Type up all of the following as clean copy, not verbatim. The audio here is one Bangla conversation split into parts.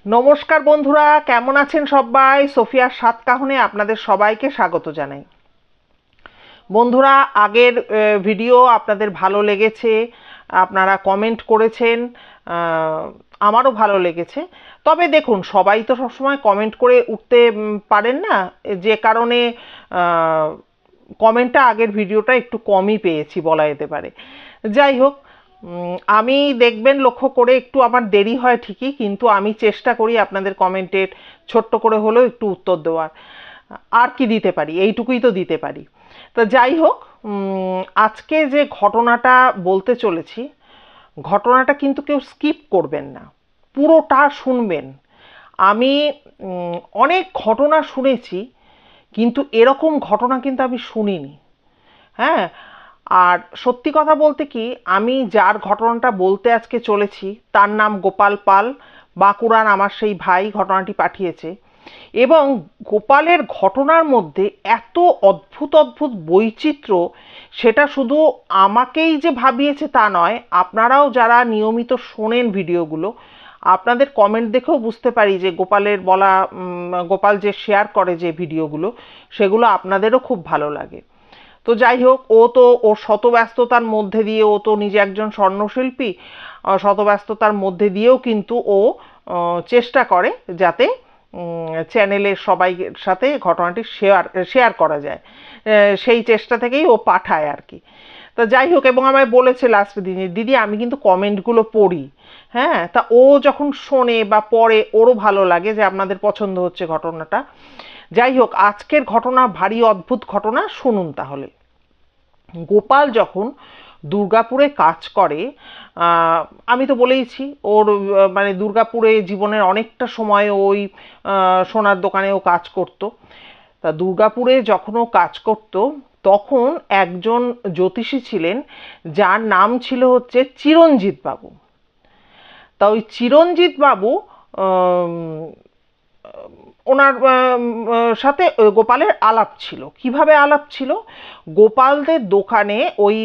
নমস্কার বন্ধুরা, কেমন আছেন সবাই? সোফিয়ার সাত কাহনে আপনাদের সবাইকে স্বাগত জানাই। বন্ধুরা, আগের ভিডিও আপনাদের ভালো লেগেছে, আপনারা কমেন্ট করেছেন, আমারও ভালো লেগেছে। তবে দেখুন, সবাই তো সবসময় কমেন্ট করে উঠতে পারেন না, যে কারণে কমেন্টটা আগের ভিডিওটা একটু কমই পেয়েছি বলা যেতে পারে। যাই হোক, আমি দেখবেন লক্ষ্য করে একটু আমার দেরি হয় ঠিকই, কিন্তু আমি চেষ্টা করি আপনাদের কমেন্টের ছোট্ট করে হলেও একটু উত্তর দেওয়ার। আর কি দিতে পারি, এইটুকুই তো দিতে পারি। তো যাই হোক, আজকে যে ঘটনাটা বলতে চলেছি, ঘটনাটা কিন্তু কেউ স্কিপ করবেন না, পুরোটা শুনবেন। আমি অনেক ঘটনা শুনেছি, কিন্তু এরকম ঘটনা কিন্তু আমি শুনিনি। হ্যাঁ, আর সত্যি কথা বলতে কি, আমি যার ঘটনাটা বলতে আজকে চলেছি তার নাম গোপাল পাল। বাঁকুড়ার আমার সেই ভাই ঘটনাটি পাঠিয়েছে। এবং গোপালের ঘটনার মধ্যে এত অদ্ভুত অদ্ভুত বৈচিত্র্য, সেটা শুধু আমাকেই যে ভাবিয়েছে তা নয়, আপনারাও যারা নিয়মিত শোনেন ভিডিওগুলো, আপনাদের কমেন্ট দেখেও বুঝতে পারি যে গোপালের বলা, গোপাল যে শেয়ার করে যে ভিডিওগুলো, সেগুলো আপনাদেরও খুব ভালো লাগে। তো যাই হোক, ও তো ওর শতব্যস্ততার মধ্যে দিয়ে, ও তো নিজে একজন স্বর্ণশিল্পী, শতব্যস্ততার মধ্যে দিয়েও কিন্তু ও চেষ্টা করে যাতে চ্যানেলের সবাইয়ের সাথে ঘটনাটি শেয়ার করা যায়। সেই চেষ্টা থেকেই ও পাঠায় আর কি। তা যাই হোক, এবং আমায় বলেছে লাস্ট দিনে, দিদি আমি কিন্তু কমেন্টগুলো পড়ি। হ্যাঁ, তা ও যখন শোনে বা পড়ে ওরও ভালো লাগে যে আপনাদের পছন্দ হচ্ছে ঘটনাটা। যাই হোক, আজকের ঘটনা ভারী অদ্ভুত ঘটনা, শুনুন তাহলে। গোপাল যখন দুর্গাপুরে কাজ করে, আমি তো বলেইছি ওর মানে দুর্গাপুরে জীবনের অনেকটা সময় ওই সোনার দোকানেও কাজ করত। তা দুর্গাপুরে যখন ও কাজ করত, তখন একজন জ্যোতিষী ছিলেন যার নাম ছিল হচ্ছে চিরঞ্জিত বাবু। তা ওই চিরঞ্জিত বাবু ওনার সাথে গোপালের আলাপ ছিল। কিভাবে আলাপ ছিল? গোপালদের দোকানে ওই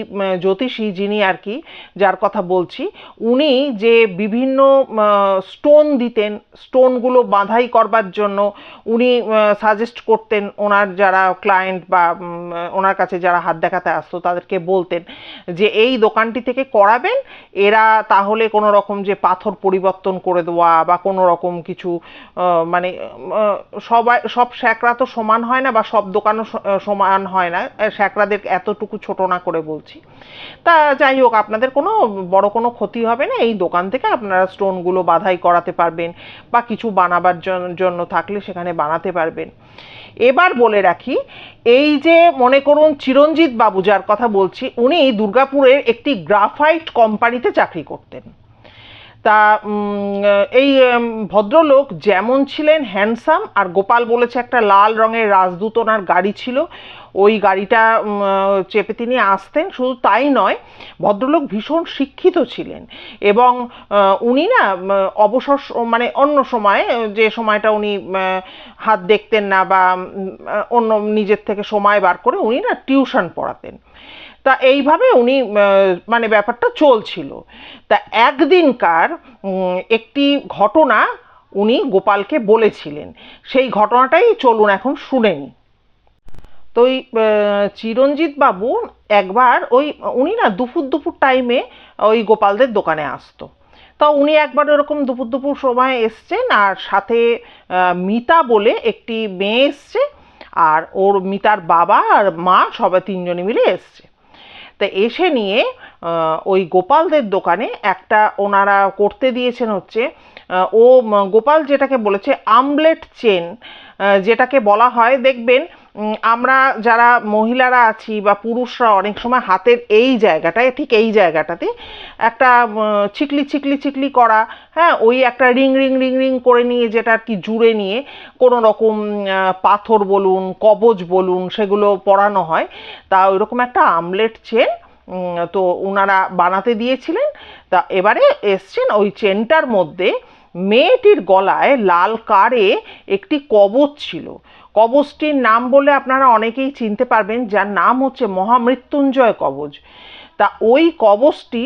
জ্যোতিষী যিনি আর কি, যার কথা বলছি, উনি যে বিভিন্ন স্টোন দিতেন, স্টোনগুলো বাঁধাই করবার জন্য উনি সাজেস্ট করতেন। ওনার যারা ক্লায়েন্ট বা ওনার কাছে যারা হাত দেখাতে আসতো তাদেরকে বলতেন যে এই দোকানটি থেকে করাবেন, এরা তাহলে কোনো রকম যে পাথর পরিবর্তন করে দেওয়া বা কোনো রকম কিছু, মানে সব শ্যাকরা তো সমান হয় না, বা সব দোকানও সমান হয় না, শ্যাকরাদের এতটুকু ছোট না করে বলছি। তা যাই হোক, আপনাদের কোনো বড় কোনো ক্ষতি হবে না, এই দোকান থেকে আপনারা স্টোনগুলো বাধাই করাতে পারবেন, বা কিছু বানাবার জন্য থাকলে সেখানে বানাতে পারবেন। এবার বলে রাখি, এই যে মনে করুন চিরঞ্জিত বাবু যার কথা বলছি, উনি দুর্গাপুরের একটি গ্রাফাইট কোম্পানিতে চাকরি করতেন। তা এই ভদ্রলোক যেমন ছিলেন হ্যান্ডসাম, আর গোপাল বলেছে একটা লাল রঙের রাজদূত ওনার গাড়ি ছিল, ওই গাড়িটা চেপে তিনি আসতেন। শুধু তাই নয়, ভদ্রলোক ভীষণ শিক্ষিত ছিলেন। এবং উনি না অবসর মানে অন্য সময়, যে সময়টা উনি হাত দেখতেন না বা অন্য নিজের থেকে সময় বার করে উনি না টিউশন পড়াতেন। তা এইভাবে উনি মানে ব্যাপারটা চলছিল। তা একদিনকার একটি ঘটনা উনি গোপালকে বলেছিলেন, সেই ঘটনাটাই চলুন এখন শুনে নিই। তো ওই চিরঞ্জিত বাবু একবার ওই, উনি না দুপুর দুপুর টাইমে ওই গোপালদের দোকানে আসতো। তা উনি একবার এরকম দুপুর দুপুর সময় এসছেন, আর সাথে মিতা বলে একটি মেয়ে এসছে, আর ওর মিতার বাবা আর মা সবাই তিনজনে মিলে এসছে। তা এসে নিয়ে ওই গোপালদের দোকানে একটা ওনারা করতে দিয়েছেন হচ্ছে, ও গোপাল যেটাকে বলেছে আমলেট চেন, যেটাকে বলা হয়, দেখবেন আমরা যারা মহিলারা আছি বা পুরুষরা অনেক সময় হাতের এই জায়গাটায়, ঠিক এই জায়গাটাতে একটা চিকলি চিকলি চিকলি করা, হ্যাঁ, ওই একটা রিং রিং রিং রিং করে নিয়ে, যেটা আর কি জুড়ে নিয়ে কোনো রকম পাথর বলুন, কবচ বলুন, সেগুলো পরানো হয়। তা ওইরকম একটা আমলেট চেন তো ওনারা বানাতে দিয়েছিলেন। তা এবারে এসছেন, ওই চেনটার মধ্যে মেয়েটির গলায় লাল কারে একটি কবচ ছিল। কবচটির নাম বলে আপনারা অনেকেই চিনতে পারবেন, যার নাম হচ্ছে মহামৃত্যুঞ্জয় কবচ। তা ওই কবচটি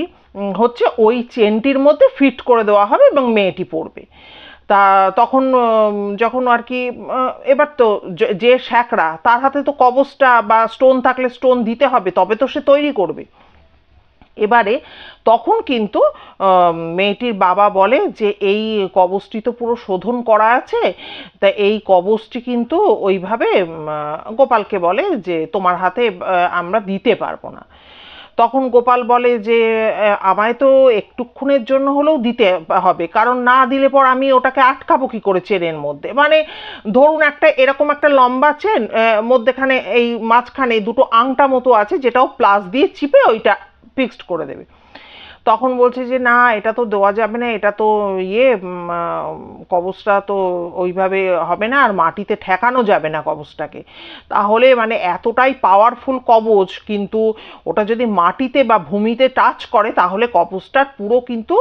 হচ্ছে ওই চেনটির মধ্যে ফিট করে দেওয়া হবে এবং মেয়েটি পড়বে। তা তখন যখন আর কি এবার তো যে শ্যাকরা তার হাতে তো কবচটা বা স্টোন থাকলে স্টোন দিতে হবে, তবে তো সে তৈরি করবে। এবারে তখন কিন্তু মেয়েটির বাবা বলে যে এই কবচটি তো পুরো শোধন করা আছে, তা এই কবচটি কিন্তু ওইভাবে গোপালকে বলে যে তোমার হাতে আমরা দিতে পারবো না। তখন গোপাল বলে যে আমায় তো একটুক্ষণের জন্য হলেও দিতে হবে, কারণ না দিলে পর আমি ওটাকে আটকাবো কি করে চেনের মধ্যে। মানে ধরুন একটা এরকম একটা লম্বা চেন, মধ্যেখানে এই মাঝখানে দুটো আংটা মতো আছে, যেটাও প্লাস দিয়ে চিপে ওইটা ফিক্সড করে দেবে। তখন বলছে যে না, এটা তো দেওয়া যাবে না, এটা তো কবচটা তো ওইভাবে হবে না, আর মাটিতে ঠেকানো যাবে না কবচটাকে। তাহলে মানে এতটাই পাওয়ারফুল কবচ, কিন্তু ওটা যদি মাটিতে বা ভূমিতে টাচ করে তাহলে কবচটার পুরো কিন্তু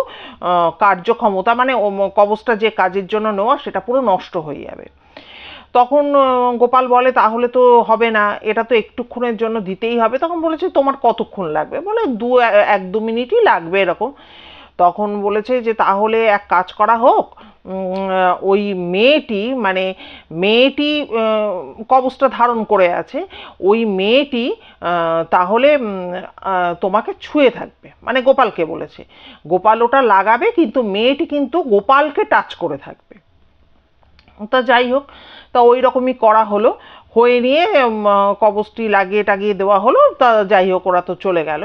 কার্যক্ষমতা, মানে কবচটা যে কাজের জন্য নেওয়া সেটা পুরো নষ্ট হয়ে যাবে। তখন গোপাল বলে তাহলে তো হবে না, এটা তো একটুক্ষণের জন্য দিতেই হবে। তখন বলেছে তোমার কতক্ষণ লাগবে? বলে 1-2 মিনিটই লাগবে এরকম। তখন বলেছে যে তাহলে এক কাজ করা হোক, ওই মেয়েটি, মানে মেয়েটি কবচটা ধারণ করে আছে, ওই মেয়েটি তাহলে তোমাকে ছুঁয়ে থাকবে, মানে গোপালকে বলেছে। গোপাল ওটা লাগাবে, কিন্তু মেয়েটি কিন্তু গোপালকে টাচ করে থাকবে। তা যাই হোক, তা ওই রকমই করা হলো, হয়ে নিয়ে কবচটি লাগিয়ে টাগিয়ে দেওয়া হলো। তা যাই হোক, ওরা তো চলে গেল।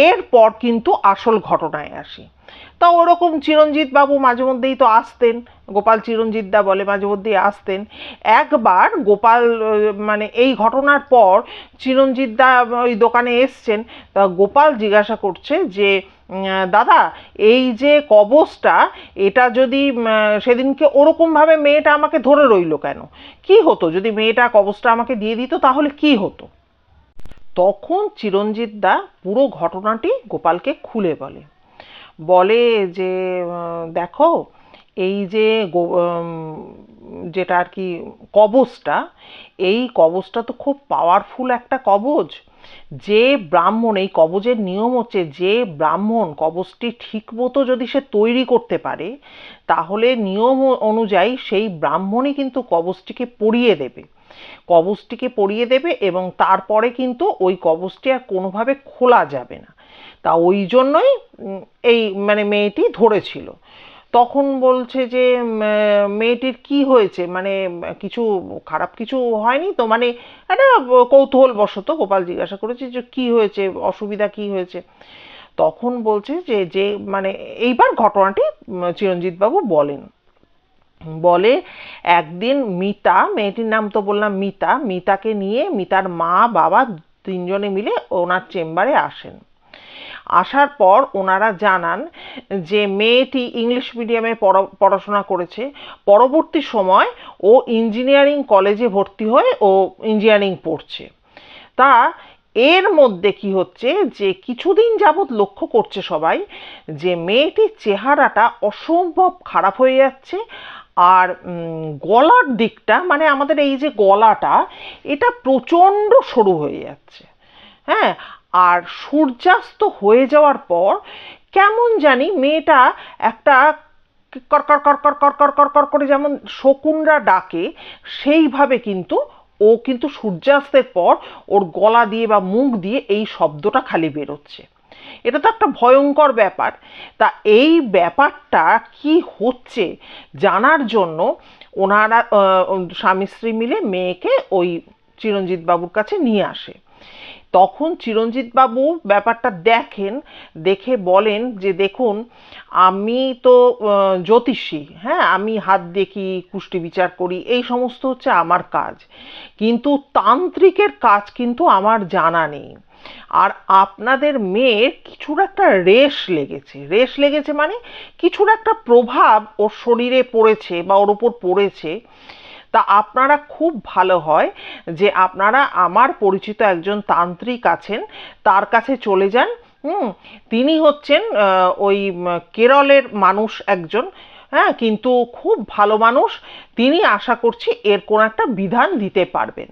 এরপর কিন্তু আসল ঘটনায় আসি। তা ওরকম চিরঞ্জিত বাবু মাঝে মধ্যেই তো আসতেন, গোপাল চিরঞ্জিত দা বলে, মাঝে মধ্যেই আসতেন। একবার গোপাল মানে এই ঘটনার পর চিরঞ্জিত দা ওই দোকানে এসছেন। তা গোপাল জিজ্ঞাসা করছে যে দাদা, এই যে কবচটা, এটা যদি সেদিনকে ওরকমভাবে মেয়েটা আমাকে ধরে রইলো কেন? কি হতো যদি মেয়েটা কবচটা আমাকে দিয়ে দিত, তাহলে কি হতো? তখন চিরঞ্জিত দা পুরো ঘটনাটি গোপালকে খুলে বলে। বলে যে দেখো, এই যে যেটা আর কি কবচটা, এই কবচটা তো খুব পাওয়ারফুল একটা কবচ। যে ব্রাহ্মণ, এই কবচের নিয়ম হচ্ছে যে ব্রাহ্মণ কবচটি ঠিক মতো যদি সে তৈরি করতে পারে, তাহলে নিয়ম অনুযায়ী সেই ব্রাহ্মণই কিন্তু কবচটিকে পরিয়ে দেবে, কবচটিকে পরিয়ে দেবে, এবং তারপরে কিন্তু ওই কবচটি আর কোনোভাবে খোলা যাবে না। তা ওই জন্যই এই মানে মেয়েটি ধরেছিল। তখন বলছে যে মেয়েটির কি হয়েছে, মানে কিছু খারাপ কিছু হয়নি তো? মানে একটা কৌতূহল বশত গোপাল জিজ্ঞাসা করেছে যে কি হয়েছে, অসুবিধা কি হয়েছে। তখন বলছে যে যে মানে এইবার ঘটনাটি চিরঞ্জিত বাবু বলেন। বলে একদিন মিতা, মেয়েটির নাম তো বললাম মিতা, মিতাকে নিয়ে মিতার মা বাবা তিনজনে মিলে ওনার চেম্বারে আসেন। আসার পর ওনারা জানান যে মেয়েটি ইংলিশ মিডিয়ামে পড়াশোনা করেছে, পরবর্তী সময় ও ইঞ্জিনিয়ারিং কলেজে ভর্তি হয়ে ও ইঞ্জিনিয়ারিং পড়ছে। তা এর মধ্যে কি হচ্ছে যে কিছুদিন যাবৎ লক্ষ্য করছে সবাই যে মেয়েটির চেহারাটা অসম্ভব খারাপ হয়ে যাচ্ছে, আর গলার দিকটা, মানে আমাদের এই যে গলাটা, এটা প্রচণ্ড সরু হয়ে যাচ্ছে। হ্যাঁ, আর সূর্যাস্ত হয়ে যাওয়ার পর কেমন জানি মেয়েটা একটা কর কর কর কর কর কর কর করে যেমন শকুনরা ডাকে, সেইভাবে কিন্তু ও কিন্তু সূর্যাস্তের পর ওর গলা দিয়ে বা মুখ দিয়ে এই শব্দটা খালি বেরোচ্ছে। এটা তো একটা ভয়ঙ্কর ব্যাপার। তা এই ব্যাপারটা কি হচ্ছে জানার জন্য ওনারা স্বামী স্ত্রী মিলে মেয়েকে ওই চিরঞ্জিত বাবুর কাছে নিয়ে আসে। তখন চিরঞ্জিত বাবু ব্যাপারটা দেখেন, দেখে বলেন যে দেখুন, আমি তো জ্যোতিষী, হ্যাঁ, আমি হাত দেখি, কুষ্টি বিচার করি, এই সমস্ত হচ্ছে আমার কাজ, কিন্তু তান্ত্রিকের কাজ কিন্তু আমার জানা নেই। আর আপনাদের মেয়ের কিছুর একটা রেশ লেগেছে, মানে কিছুর একটা প্রভাব ওর শরীরে পড়েছে বা ওর উপর পড়েছে। তা আপনারা খুব ভালো হয় যে আপনারা আমার পরিচিত একজন তান্ত্রিক আছেন, তার কাছে চলে যান। তিনি হচ্ছেন ওই কেরলের মানুষ একজন, হ্যাঁ, কিন্তু খুব ভালো মানুষ। তিনি আশা করছি এর কোনো একটা বিধান দিতে পারবেন।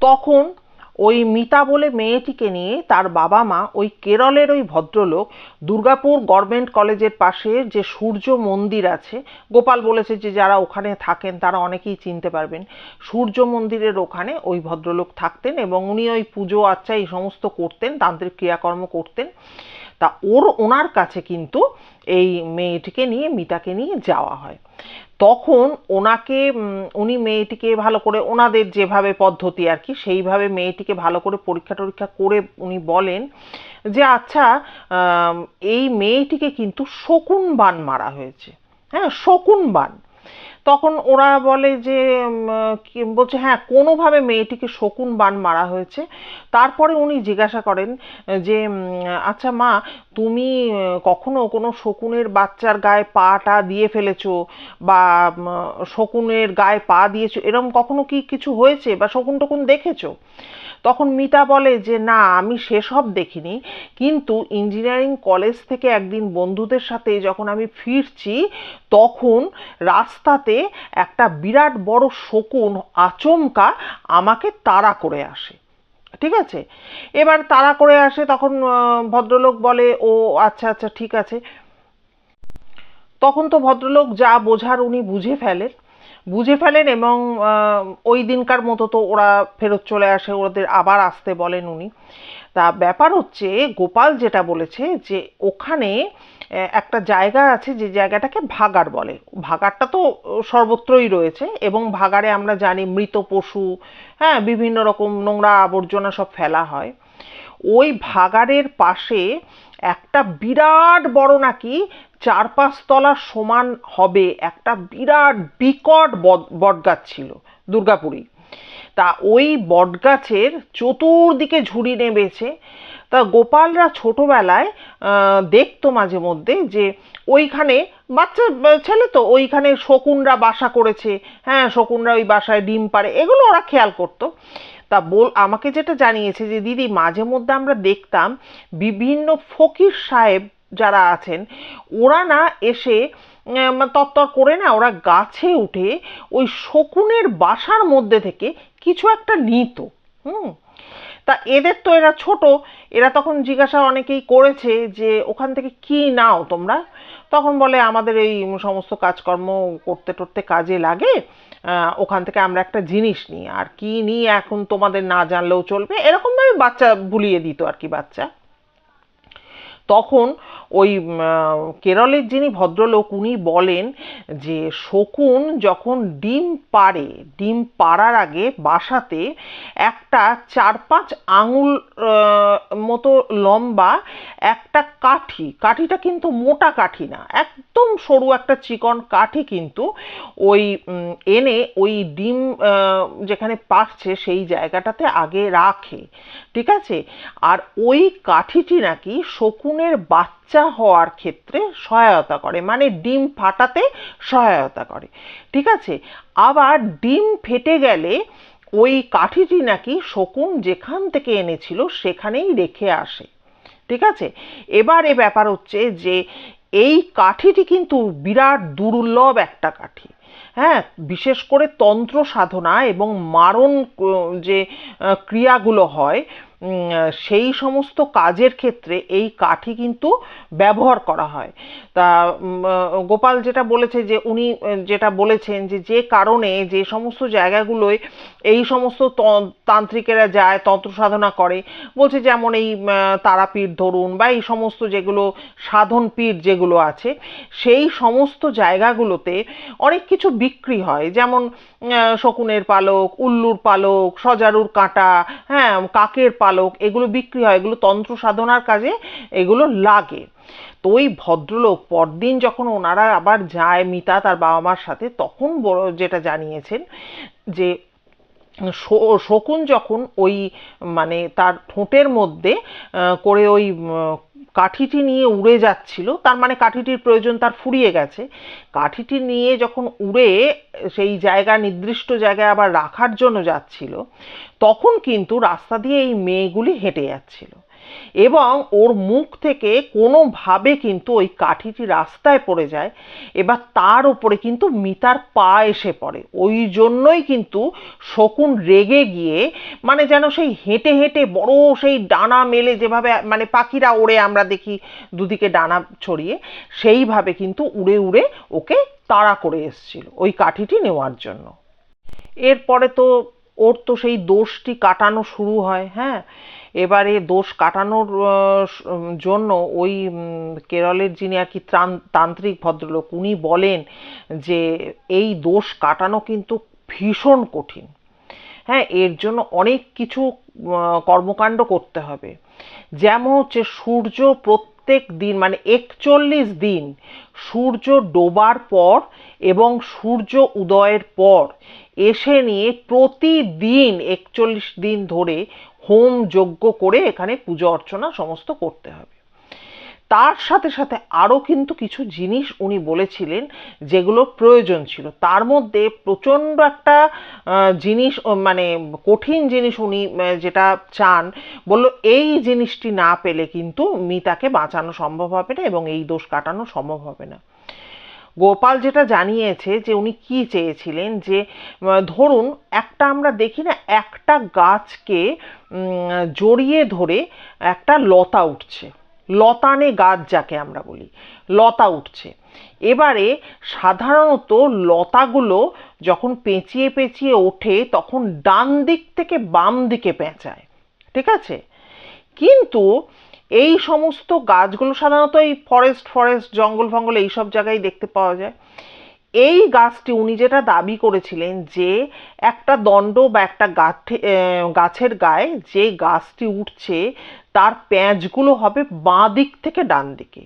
তখন ওই মিতা বলে মেয়েটিকে নিয়ে তার বাবা মা ওই কেরলের ওই ভদ্রলোক দুর্গাপুর গভর্নমেন্ট কলেজের পাশে যে সূর্য মন্দির আছে, গোপাল বলেছে যে যারা ওখানে থাকেন তারা অনেকেই চিনতে পারবেন, সূর্য মন্দিরের ওখানে ওই ভদ্রলোক থাকতেন এবং উনি ওই পুজো আচ্চা এই সমস্ত করতেন, তান্ত্রিক ক্রিয়াকর্ম করতেন। তা ওনার কাছে কিন্তু এই মেয়েটিকে নিয়ে, মিতাকে নিয়ে যাওয়া হয়। তখন উনি মেয়েটিকে ভালো করে, ওনাদের যেভাবে পদ্ধতি আর কি, সেইভাবে মেয়েটিকে ভালো করে পরীক্ষা টরীক্ষা করে উনি বলেন যে আচ্ছা, এই মেয়েটিকে কিন্তু শকুন বান মারা হয়েছে। হ্যাঁ, শকুন বান। তখন ওরা বলে যে বলছে হ্যাঁ, কোনোভাবে মেয়েটিকে শকুন বান মারা হয়েছে। তারপরে উনি জিজ্ঞাসা করেন যে আচ্ছা মা, তুমি কখনো কোনো শকুনের বাচ্চার গায়ে পাটা দিয়ে ফেলেছো বা শকুনের গায়ে পা দিয়েছো, এরকম কখনো কি কিছু হয়েছে বা শকুন টকুন দেখেছো? তখন মিতা বলে যে না, আমি সেসব দেখিনি, কিন্তু ইঞ্জিনিয়ারিং কলেজ থেকে একদিন বন্ধুদের সাথে যখন আমি ফিরছি তখন রাস্তাতে একটা বিরাট বড় শকুন আচমকা আমাকে তাড়া করে আসে। ঠিক আছে, এবার তাড়া করে আসে, তখন ভদ্রলোক বলে ও আচ্ছা আচ্ছা ঠিক আছে। তখন তো ভদ্রলোক যা বোঝার উনি বুঝে ফেলেন এবং ওই দিনকার মতো তো ওরা ফেরত চলে আসে, ওদের আবার আসতে বলেন উনি। তা ব্যাপার হচ্ছে, গোপাল যেটা বলেছে যে ওখানে একটা জায়গা আছে যে জায়গাটাকে ভাগাড় বলে। ভাগাড়টা তো সর্বত্রই রয়েছে এবং ভাগাড়ে আমরা জানি মৃত পশু, হ্যাঁ, বিভিন্ন রকম নোংরা আবর্জনা সব ফেলা হয়। ওই ভাগাড়ের পাশে একটা বিরাট বড় নাকি 4-5 তলা সমান হবে একটা বিরাট বিকট বটগাছ ছিল দুর্গাপুরে। তা ওই বটগাছের চতুর্দিকে ঝুড়ি নেমেছে। তা গোপালরা ছোটবেলায় দেখতো মাঝে মধ্যে যে ওইখানে, বাচ্চা ছেলে তো, ওইখানে শকুনরা বাসা করেছে, হ্যাঁ, শকুনরা ওই বাসায় ডিম পাড়ে, এগুলো ওরা খেয়াল করতো। তা আমাকে যেটা জানিয়েছে যে দিদি, মাঝে মধ্যে আমরা দেখতাম বিভিন্ন ফকির সাহেব যারা আছেন ওরা না এসে তত্তর করে না ওরা গাছে উঠে ওই শকুনের বাসার মধ্যে থেকে কিছু একটা নিত। হুম। তা এদের তো, এরা ছোট, এরা তখন জিজ্ঞাসা অনেকেই করেছে যে ওখান থেকে কি নাও তোমরা? তখন বলে আমাদের এই সমস্ত কাজকর্ম করতে টরতে কাজে লাগে, ওখান থেকে আমরা একটা জিনিস নিই, আর কি নিই এখন তোমাদের না জানলেও চলবে, এরকম ভাবে বাচ্চা ভুলিয়ে দিত আর কি বাচ্চা। তখন ওই কেরলের যিনি ভদ্রলোক উনি বলেন যে শকুন যখন ডিম পাড়ে, ডিম পাড়ার আগে বাসাতে একটা 4-5 আঙুল মতো লম্বা একটা কাঠিটা কিন্তু মোটা কাঠি না, একদম সরু একটা চিকন কাঠি কিন্তু ওই এনে ওই ডিম যেখানে পাড়ছে সেই জায়গাটাতে আগে রাখে। ঠিক আছে, আর ওই কাঠিটি নাকি শকুনের বাচ্চা হওয়ার ক্ষেত্রে সহায়তা করে, মানে ডিম ফাটাতে সহায়তা করে। ঠিক আছে, আবার ডিম ফেটে গেলে ওই কাঠিটি নাকি শকুন যেখান থেকে এনেছিল সেখানেই রেখে আসে। ঠিক আছে, এবারে ব্যাপার হচ্ছে যে এই কাঠিটি কিন্তু বিরাট দুর্লভ একটা কাঠি। হ্যাঁ, বিশেষ করে তন্ত্র সাধনা এবং মারণ যে ক্রিয়াগুলো হয় সেই সমস্ত কাজের ক্ষেত্রে এই কাঠি কিন্তু ব্যবহার করা হয়। তা গোপাল যেটা বলেছে যে উনি যেটা বলেছেন যে যে কারণে যে সমস্ত জায়গাগুলোয় এই সমস্ত তান্ত্রিকেরা যায়, তন্ত্র সাধনা করে, বলছে যেমন এই তারাপীঠ ধরুন বা এই সমস্ত যেগুলো সাধন পীঠ যেগুলো আছে, সেই সমস্ত জায়গাগুলোতে অনেক কিছু বিক্রি হয়, যেমন শকুনের পালক, উল্লুর পালক, সজারুর কাঁটা, হ্যাঁ, কাকের পালক, এগুলো বিক্রি হয়, এগুলো তন্ত্র সাধনার কাজে এগুলো লাগে। তো ওই ভদ্রলোক পরদিন যখন ওনারা আবার যায় মিতা তার বাবা মার সাথে, তখন যেটা জানিয়েছেন যে শকুন যখন ওই মানে তার ঠোঁটের মধ্যে করে ওই কাঠিটি নিয়ে উড়ে যাচ্ছিল, তার মানে কাঠিটির প্রয়োজন তার ফুরিয়ে গেছে, কাঠিটি নিয়ে যখন উড়ে সেই জায়গা, নির্দিষ্ট জায়গায় আবার রাখার জন্য যাচ্ছিল, তখন কিন্তু রাস্তা দিয়ে এই মেয়েগুলি হেঁটে যাচ্ছিল এবং ওর মুখ থেকে কোনোভাবে কিন্তু ওই কাঠিটি রাস্তায় পড়ে যায়। এবার তার উপরে কিন্তু মিতার পা এসে পড়ে। ওই জন্যই কিন্তু শকুন রেগে গিয়ে মানে যেন সেই হেঁটে হেঁটে বড় সেই ডানা মেলে যেভাবে মানে পাখিরা ওড়ে আমরা দেখি দুদিকে ডানা ছড়িয়ে, সেইভাবে কিন্তু উড়ে উড়ে ওকে তাড়া করে এসছিল ওই কাঠিটি নেওয়ার জন্য। এরপরে তো ওর তো সেই দোষটি কাটানো শুরু হয়। হ্যাঁ, এবারে দোষ কাটানোর জন্য ওই কেরলের যিনি আর কি তান্ত্রিক ভদ্রলোক উনি বলেন যে এই দোষ কাটানো কিন্তু ভীষণ কঠিন। হ্যাঁ, এর জন্য অনেক কিছু কর্মকাণ্ড করতে হবে। যেমন হচ্ছে সূর্য প্রত্যেক দিন মানে 41 দিন সূর্য ডোবার পর এবং সূর্য উদয়ের পর এসে নিয়ে প্রতিদিন 41 দিন ধরে হোম যজ্ঞ করে এখানে পুজো অর্চনা সমস্ত করতে হবে। তার সাথে সাথে আরও কিন্তু কিছু জিনিস উনি বলেছিলেন যেগুলো প্রয়োজন ছিল। তার মধ্যে প্রচণ্ড একটা জিনিস মানে কঠিন জিনিস উনি যেটা চান, বলল এই জিনিসটি না পেলে কিন্তু মিতাকে বাঁচানো সম্ভব হবে না এবং এই দোষ কাটানো সম্ভব হবে না। গোপাল যেটা জানিয়েছে যে উনি কি চেয়েছিলেন যে ধরুন একটা আমরা দেখি না একটা গাছকে জড়িয়ে ধরে একটা লতা উঠছে, লতানে গাছ যাকে আমরা বলি, লতা উঠছে। এবারে সাধারণত লতাগুলো যখন পেঁচিয়ে পেঁচিয়ে ওঠে তখন ডান দিক থেকে বাম দিকে পেঁচায়, ঠিক আছে? কিন্তু এই সমস্ত গাছগুলো সাধারণত এই ফরেস্ট জঙ্গল ফঙ্গল এইসব জায়গায় দেখতে পাওয়া যায়। এই গাছটি উনি যেটা দাবি করেছিলেন যে একটা দণ্ড বা একটা গাছের গায়ে যে গাছটি উঠছে তার প্যাঁচগুলো হবে বাঁ দিক থেকে ডান দিকে,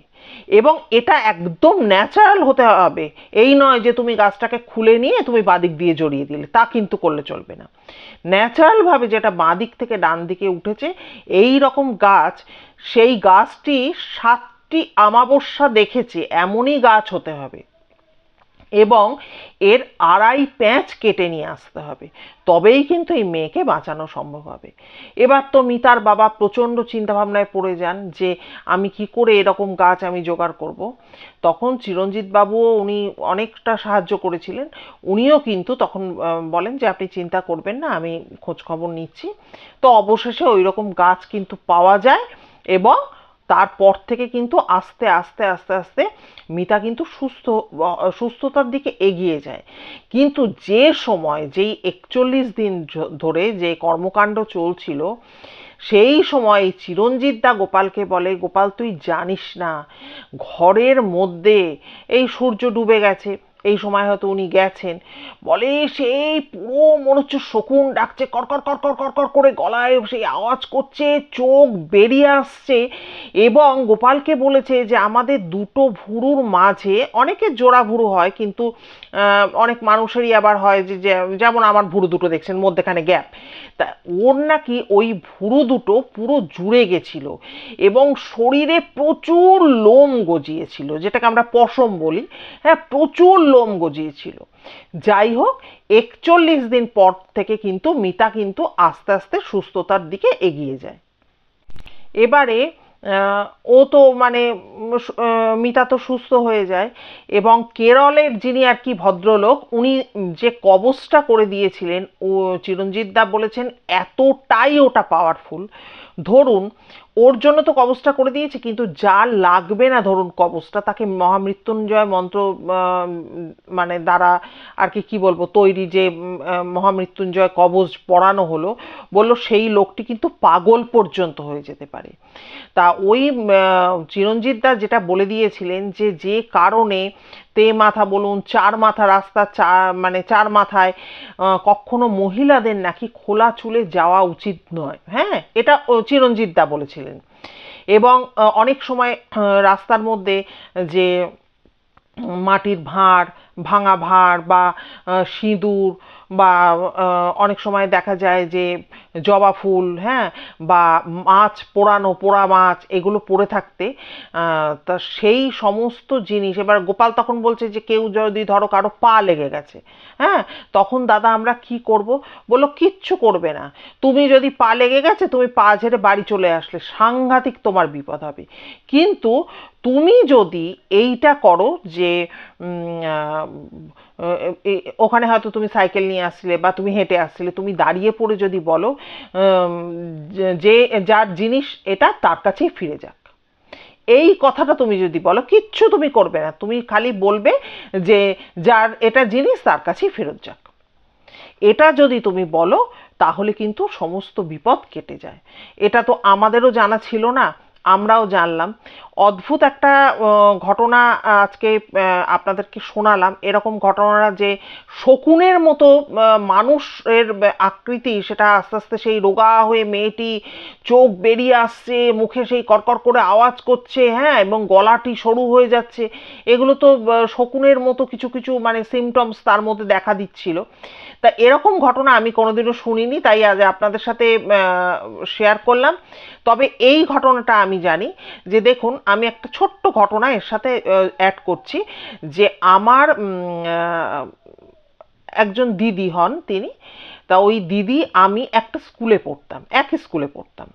এবং এটা একদম ন্যাচারাল হতে হবে। এই নয় যে তুমি গাছটাকে খুলে নিয়ে তুমি বাঁ দিক দিয়ে জড়িয়ে দিলে, তা কিন্তু করলে চলবে না। ন্যাচারালভাবে যেটা বাঁ দিক থেকে ডান দিকে উঠেছে এই রকম গাছ, সেই গাছটি 7টি আমাবস্যা দেখেছে এমনই গাছ হতে হবে এবং এর 2.5 প্যাঁচ কেটে নিয়ে আসতে হবে, তবেই কিন্তু এই মেয়েকে বাঁচানো সম্ভব হবে। এবার তো মিতার বাবা প্রচণ্ড চিন্তাভাবনায় পড়ে যান যে আমি কি করে এরকম গাছ আমি জোগাড় করব। তখন চিরঞ্জিত বাবুও উনি অনেকটা সাহায্য করেছিলেন। উনিও কিন্তু তখন বলেন যে আপনি চিন্তা করবেন না, আমি খোঁজ খবর নিচ্ছি। তো অবশেষে ওই রকম গাছ কিন্তু পাওয়া যায় এবং তারপর থেকে কিন্তু আস্তে আস্তে আস্তে আস্তে মিতা কিন্তু সুস্থতার দিকে এগিয়ে যায়। কিন্তু যে সময় যেই 41 দিন ধরে যে কর্মকাণ্ড চলছিল সেই সময় চিরঞ্জিত দা গোপালকে বলে, গোপাল তুই জানিস না ঘরের মধ্যে এই সূর্য ডুবে গেছে, এই সময় হয়তো উনি গেছেন, বলে সেই পুরো মনে হচ্ছে শকুন ডাকছে, কড়কর কড়কর কড়কর করে গলায় সেই আওয়াজ করছে, চোখ বেরিয়ে আসছে। এবং গোপালকে বলেছে যে আমাদের দুটো ভুরুর মাঝে, অনেকের জোড়া ভুরু হয় কিন্তু অনেক মানুষেরই আবার হয় যে যেমন আমার ভুরু দুটো দেখছেন মধ্যেখানে গ্যাপ, তা ওর নাকি ওই ভুরু দুটো পুরো জুড়ে গেছিল এবং শরীরে প্রচুর লোম গজিয়েছিল, যেটাকে আমরা পশম বলি। হ্যাঁ, প্রচুর লোম গজিয়েছিল। যাই হোক, 41 দিন পর থেকে কিন্তু মিতা কিন্তু আস্তে আস্তে সুস্থতার দিকে এগিয়ে যায়। এবারে ও তো মানে মিতা তো সুস্থ হয়ে যায় এবং কেরলের যিনি আর কি ভদ্রলোক উনি যে কবচটা করে দিয়েছিলেন, ও চিরঞ্জিত দা বলেছেন এতটাই ওটা পাওয়ারফুল। ধরুন ওর জন্য তো কবচটা করে দিয়েছে, কিন্তু যার লাগবে না ধরুন কবচটা, তাকে মহামৃত্যুঞ্জয় মন্ত্র মানে দ্বারা আর কি বলবো তৈরি যে মহামৃত্যুঞ্জয় কবচ পড়ানো হলো, বললো সেই লোকটি কিন্তু পাগল পর্যন্ত হয়ে যেতে পারে। তা ওই চিরঞ্জিত দা যেটা বলে দিয়েছিলেন যে যে কারণে তে মাথা বলুন, 4 মাথা রাস্তা, মানে 4 মাথায় কখনো মহিলাদের নাকি খোলা চুলে যাওয়া উচিত নয়। হ্যাঁ, এটা চিরঞ্জিত দা বলেছিলেন। এবং অনেক সময় রাস্তার মধ্যে যে মাটির ভাঁড় ভাঙা ভাঁড় বা সিঁদুর বা অনেক সময় দেখা যায় যে জবা ফুল, হ্যাঁ, বা মাছ পোড়ানো, পোড়া মাছ, এগুলো পড়ে থাকতে তা সেই সমস্ত জিনিস এবার গোপাল তখন বলছে যে কেউ যদি ধরো কারো পা লেগে গেছে, হ্যাঁ, তখন দাদা আমরা কি করব? বললো কিচ্ছু করবে না, তুমি যদি পা লেগে গেছে তুমি পা ঝেড়ে বাড়ি চলে আসলে সাংঘাতিক তোমার বিপদ হবে, কিন্তু তুমি যদি এইটা করো যে ওখানে হয়তো তুমি সাইকেল নিয়ে আসছিলে বা তুমি হেঁটে আসছিলে, তুমি দাঁড়িয়ে পড়ে যদি বলো যে যার জিনিস এটা তার কাছেই ফিরে যাক, এই কথাটা তুমি যদি বলো, কিচ্ছু তুমি করবে না, তুমি খালি বলবে যে যার এটা জিনিস তার কাছেই ফেরত যাক, এটা যদি তুমি বলো তাহলে কিন্তু সমস্ত বিপদ কেটে যায়। এটা তো আমাদেরও জানা ছিল না, আমরাও জানলাম। অদ্ভুত একটা ঘটনা আজকে আপনাদেরকে শোনালাম। এরকম ঘটনা যে শকুনের মতো মানুষের আকৃতি, সেটা আস্তে আস্তে সেই রোগা হয়ে মেয়েটি চোখ বেরিয়ে আসছে, মুখে সেই কড়কড় করে আওয়াজ করছে, হ্যাঁ, এবং গলাটি সরু হয়ে যাচ্ছে, এগুলো তো শকুনের মতো কিছু কিছু মানে সিমটমস তার মধ্যে দেখা দিচ্ছিল। তা এরকম ঘটনা আমি কোনোদিনও শুনিনি, তাই আজ আপনাদের সাথে শেয়ার করলাম। তবে এই ঘটনাটা আমি জানি যে দেখুন, আমি একটা ছোট্ট ঘটনা এর সাথে অ্যাড করছি যে আমার একজন দিদি হন তিনি, তা ওই দিদি আমি একটা স্কুলে পড়তাম, একই স্কুলে পড়তাম।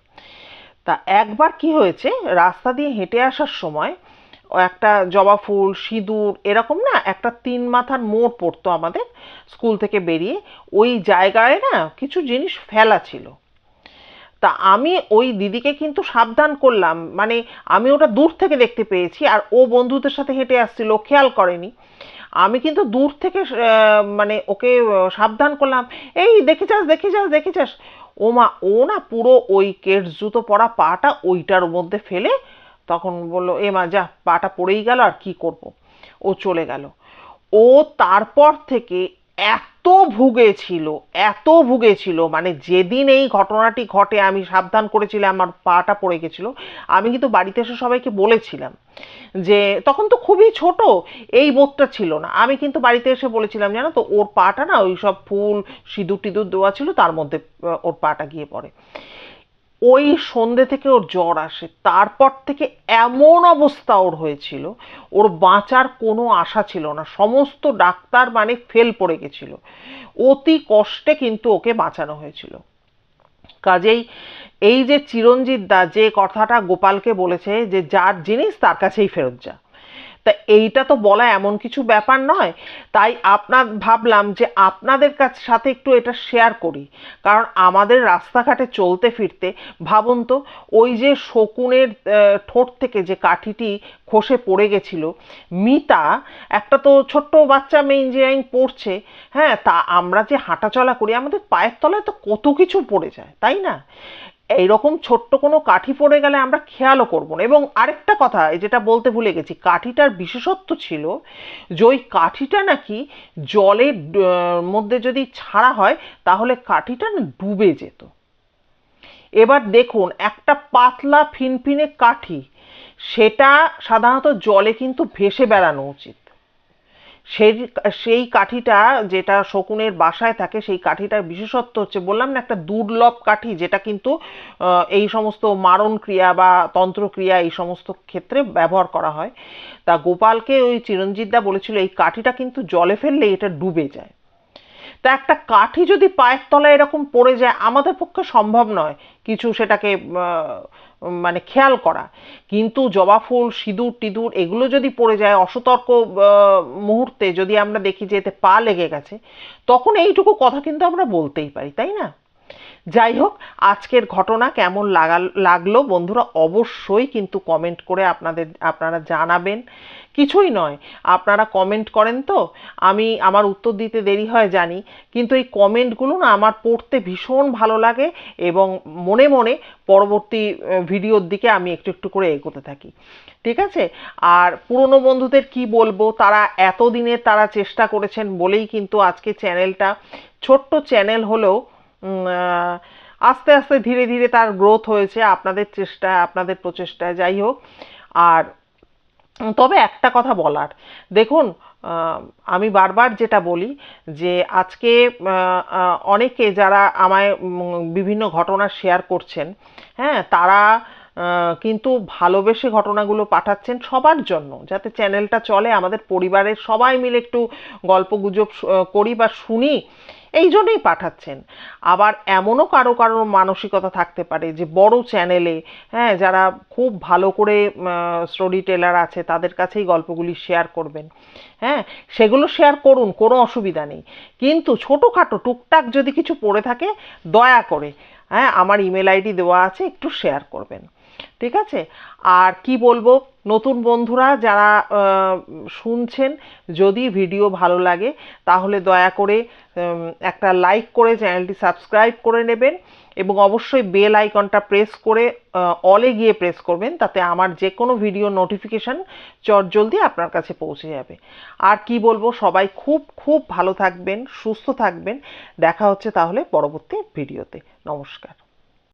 তা একবার কি হয়েছে, রাস্তা দিয়ে হেঁটে আসার সময় একটা জবা ফুল, সিঁদুর, এরকম না একটা 3 মাথার মোড় পড়তো আমাদের স্কুল থেকে বেরিয়ে, ওই জায়গায় না কিছু জিনিস ফেলা ছিল। তা আমি ওই দিদিকে কিন্তু সাবধান করলাম, মানে আমি ওটা দূর থেকে দেখতে পেয়েছি, আর ও বন্ধুদের সাথে হেঁটে আসছিল, খেয়াল করেনি। আমি কিন্তু দূর থেকে মানে ওকে সাবধান করলাম, এই দেখে যাস দেখে যাস দেখে যাস। ও মা, ও না পুরো ওই কেডস জুতো পরা পাটা ওইটার মধ্যে ফেলে তখন বললো, এ মা যা, পাটা পড়েই গেল, আর কি করব। ও চলে গেল। ও তারপর থেকে এত ভুগেছিল, এত ভুগেছিল, মানে যেদিন এই ঘটনাটি ঘটে আমি সাবধান করেছিলাম, আমার পাটা পড়ে গেছিল, আমি কিন্তু বাড়িতে এসে সবাইকে বলেছিলাম যে, তখন তো খুবই ছোট, এই বোধটা ছিল না, আমি কিন্তু বাড়িতে এসে বলেছিলাম জানো তো, ওর পাটা না ওই সব ফুল সিঁদুর টিঁদুর দেওয়া ছিল, তার মধ্যে ওর পাটা গিয়ে পড়ে। ওই সন্ধে থেকে ওর জ্বর আসে, তারপর থেকে এমন অবস্থা ওর হয়েছিল, ওর বাঁচার কোনো আশা ছিল না, সমস্ত ডাক্তার মানে ফেল পড়ে গেছিল, অতি কষ্টে কিন্তু ওকে বাঁচানো হয়েছিল। কাজেই এই যে চিরঞ্জিত দা যে কথাটা গোপালকে বলেছে যে যার জিনিস তার কাছেই ফেরত যা, তা এইটা তো বলা এমন কিছু ব্যাপার নয়, তাই ভাবলাম যে আপনাদের সাথে একটু এটা শেয়ার করি, কারণ আমাদের রাস্তাঘাটে চলতে ফিরতে ভাবুন তো, ওই যে শকুনের ঠোঁট থেকে যে কাঠিটি খসে পড়ে গেছিল, মিতা একটা তো ছোট্ট বাচ্চা, মেয়ে ইঞ্জিনিয়ারিং পড়ছে, হ্যাঁ, তা আমরা যে হাঁটাচলা করি আমাদের পায়ের তলায় তো কত কিছু পড়ে যায়, তাই না? এইরকম ছোট্ট কোনো কাঠি পড়ে গেলে আমরা খেয়ালও করবো না। এবং আরেকটা কথা যেটা বলতে ভুলে গেছি, কাঠিটার বিশেষত্ব ছিল যে ওই কাঠিটা নাকি জলের মধ্যে যদি ছাড়া হয় তাহলে কাঠিটা না ডুবে যেত। এবার দেখুন, একটা পাতলা ফিনফিনে কাঠি, সেটা সাধারণত জলে কিন্তু ভেসে বেড়ানো উচিত। সেই সেই কাঠিটা যেটা শকুনের বাসায় থাকে, সেই কাঠিটার বিশেষত্ব হচ্ছে, বললাম না, একটা দুর্লভ কাঠি, যেটা কিন্তু এই সমস্ত মারণ ক্রিয়া বা তন্ত্রক্রিয়া এই সমস্ত ক্ষেত্রে ব্যবহার করা হয়। তা গোপালকে ওই চিরঞ্জিতদা বলেছিল এই কাঠিটা কিন্তু জলে ফেললে এটা ডুবে যায়। তা একটা কাঠি যদি পায়ের তলায় এরকম পড়ে যায়, আমাদের পক্ষে সম্ভব নয় কিছু সেটাকে মানে খেয়াল করা, কিন্তু জবা ফুল, সিঁদুর টিঁদুর এগুলো যদি পড়ে যায় অসতর্ক মুহূর্তে, যদি আমরা দেখি যে এতে পা লেগে গেছে, তখন এইটুকু কথা কিন্তু আমরা বলতেই পারি, তাই না? যাই হোক, আজকের ঘটনা কেমন লাগলো বন্ধুরা অবশ্যই কিন্তু কমেন্ট করে আপনারা জানাবেন। কিছুই নয়, আপনারা কমেন্ট করেন তো, আমি আমার উত্তর দিতে দেরি হয় জানি, কিন্তু এই কমেন্টগুলো না আমার পড়তে ভীষণ ভালো লাগে, এবং মনে মনে পরবর্তী ভিডিওর দিকে আমি একটু একটু করে এগোতে থাকি। ঠিক আছে? আর পুরনো বন্ধুদের কি বলবো, তারা এতদিনে তারা চেষ্টা করেছেন বলেই কিন্তু আজকে চ্যানেলটা, ছোট্ট চ্যানেল হলেও আস্তে আস্তে ধীরে ধীরে তার গ্রোথ হয়েছে আপনাদের চেষ্টায়, আপনাদের প্রচেষ্টায়। যাই হোক, আর তবে একটা কথা বলার, দেখুন আমি বারবার যেটা বলি যে আজকে অনেকে যারা আমায় বিভিন্ন ঘটনা শেয়ার করছেন, হ্যাঁ, তারা কিন্তু ভালোবেসে ঘটনাগুলো পাঠাচ্ছেন সবার জন্য, যাতে চ্যানেলটা চলে, আমাদের পরিবারের সবাই মিলে একটু গল্পগুজব করি বা শুনি, এই জন্যই পাঠাচ্ছেন। আবার এমনও কারো কারো মানসিকতা থাকতে পারে যে বড় চ্যানেলে, হ্যাঁ, যারা খুব ভালো করে স্টোরি টেলার আছে তাদের কাছেই গল্পগুলি শেয়ার করবেন। হ্যাঁ, সেগুলো শেয়ার করুন, কোনো অসুবিধা নেই, কিন্তু ছোটোখাটো টুকটাক যদি কিছু পড়ে থাকে দয়া করে, হ্যাঁ, আমার ইমেল আইডি দেওয়া আছে, একটু শেয়ার করবেন। ঠিক আছে? আর কি বলবো, নতুন বন্ধুরা যারা শুনছেন, যদি ভিডিও ভালো লাগে তাহলে দয়া করে একটা লাইক করে চ্যানেলটি সাবস্ক্রাইব করে নেবেন, এবং অবশ্যই বেল আইকনটা প্রেস করে অলে গিয়ে প্রেস করবেন, তাতে আমার যে কোনো ভিডিও নোটিফিকেশান চটজলদি আপনার কাছে পৌঁছে যাবে। আর কি বলবো, সবাই খুব খুব ভালো থাকবেন, সুস্থ থাকবেন। দেখা হচ্ছে তাহলে পরবর্তী ভিডিওতে। নমস্কার।